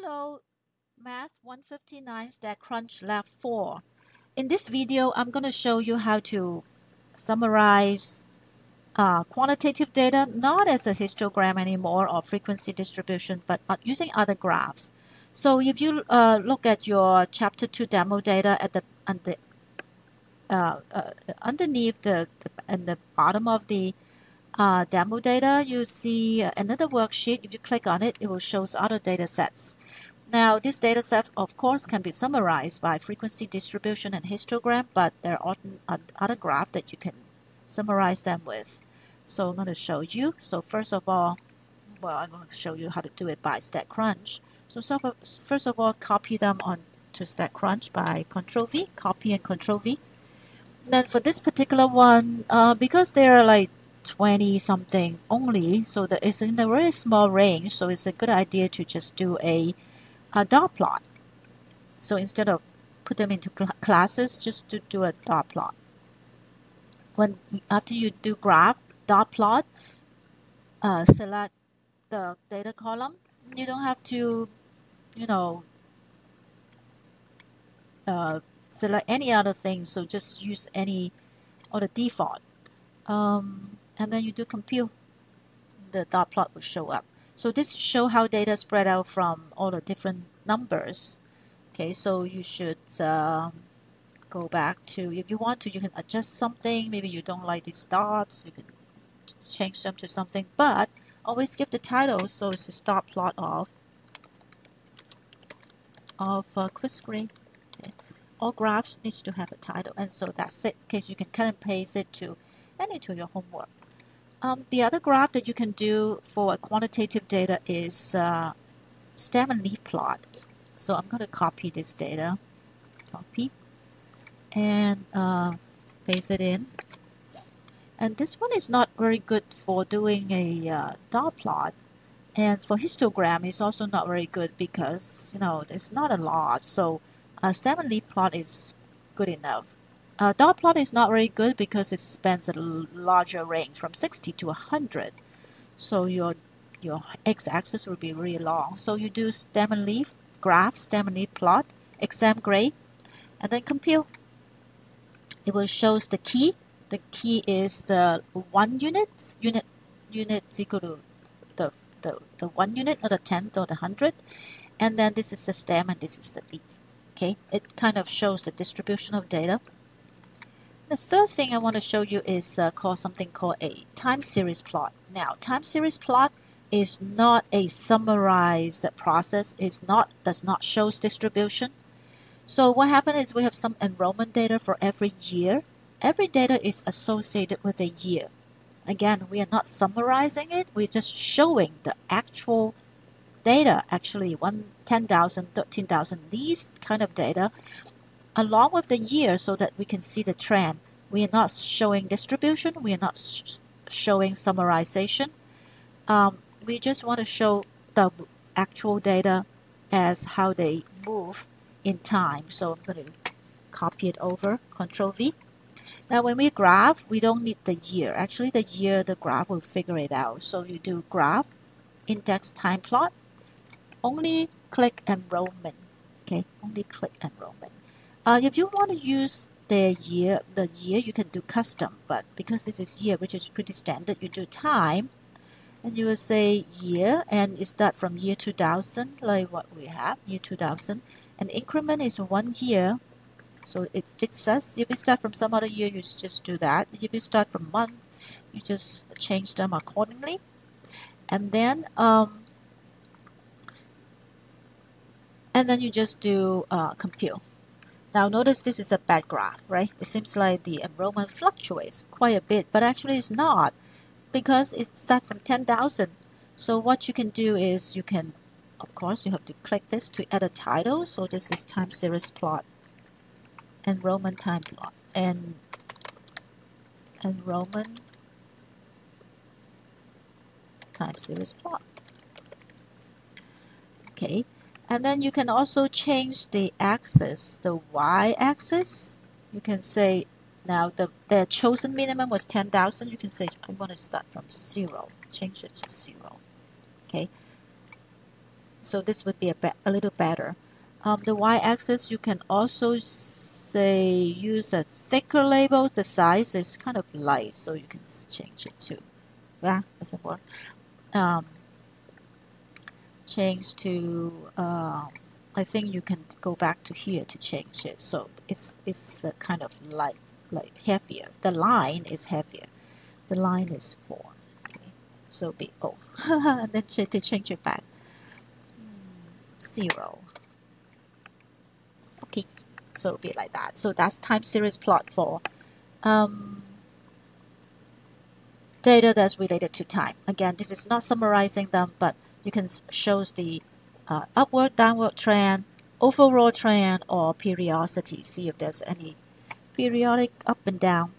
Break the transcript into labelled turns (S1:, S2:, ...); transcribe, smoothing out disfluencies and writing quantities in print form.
S1: Hello, Math 159 Statcrunch Lab 4. In this video, I'm going to show you how to summarize quantitative data, not as a histogram anymore or frequency distribution, but using other graphs. So if you look at your Chapter 2 demo data at the underneath in the bottom of the demo data, you see another worksheet. If you click on it, it will show other data sets. Now, this data set, of course, can be summarized by frequency distribution and histogram, but there are often other graphs that you can summarize them with. So I'm going to show you. So first of all, I'm going to show you how to do it by Statcrunch. So first of all, copy them on to Statcrunch by Ctrl-V, copy and Ctrl-V. Then for this particular one, because there are like 20 something only, so that it's in a very small range, so it's a good idea to just do a dot plot. So instead of put them into classes, just to do a dot plot. After you do graph dot plot, select the data column. You don't have to, select any other thing. So just use any or the default, and then you do compute. The dot plot will show up. So this show how data spread out from all the different numbers. Okay, so you should go back to, if you want to, you can adjust something. Maybe you don't like these dots, you can change them to something, but always give the title. So it's a dot plot of quiz screen. Okay. All graphs needs to have a title, and so that's it. Okay, so you can cut and paste it to your homework. The other graph that you can do for quantitative data is stem and leaf plot. So I'm going to copy this data, copy, and paste it in. And this one is not very good for doing a dot plot. And for histogram, it's also not very good because, there's not a lot. So stem and leaf plot is good enough. Dot plot is not very good because it spans a larger range from 60 to 100. So your x-axis will be really long. So you do stem and leaf, graph, stem and leaf plot, exam grade, and then compute. It will show the key. The key is the 1 unit. Unit is equal to the 1 unit or the 10th or the 100th. And then this is the stem and this is the leaf. Okay, it kind of shows the distribution of data. The third thing I want to show you is something called a time series plot. Now, time series plot is not a summarized process. Does not show distribution. So what happens is we have some enrollment data for every year. Every data is associated with a year. Again, we are not summarizing it. We're just showing the actual data, actually 10,000, 13,000, these kind of data, along with the year so that we can see the trend. We are not showing distribution. We are not showing summarization. We just want to show the actual data as how they move in time. So I'm going to copy it over, Ctrl-V. Now when we graph, we don't need the year. Actually, the year, the graph will figure it out. So you do graph, index time plot, only click enrollment. Okay, only click enrollment. If you want to use the year you can do custom, but because this is year, which is pretty standard, you do time, and you will say year, and it start from year 2000, like what we have, year 2000, and increment is 1 year, so it fits us. If you start from some other year, you just do that. If you start from month, you just change them accordingly, and then you just do compute. Now notice this is a bad graph, right? It seems like the enrollment fluctuates quite a bit, but actually it's not because it starts from 10,000. So what you can do is of course, you have to click this to add a title. So this is time series plot, enrollment time plot, and enrollment time series plot. Okay. And then you can also change the axis, the y-axis. You can say now the chosen minimum was 10,000. You can say I want to start from 0. Change it to 0. Okay. So this would be a little better. The y-axis, you can also say use a thicker label. The size is kind of light, so you can change it to, yeah, doesn't work. Change to, I think you can go back to here to change it. So it's kind of like heavier. The line is heavier. The line is 4. Okay. So be and then to change it back 0. Okay, so it'll be like that. So that's time series plot for data that's related to time. Again, this is not summarizing them, but you can show the upward, downward trend, overall trend, or periodicity. See if there's any periodic up and down.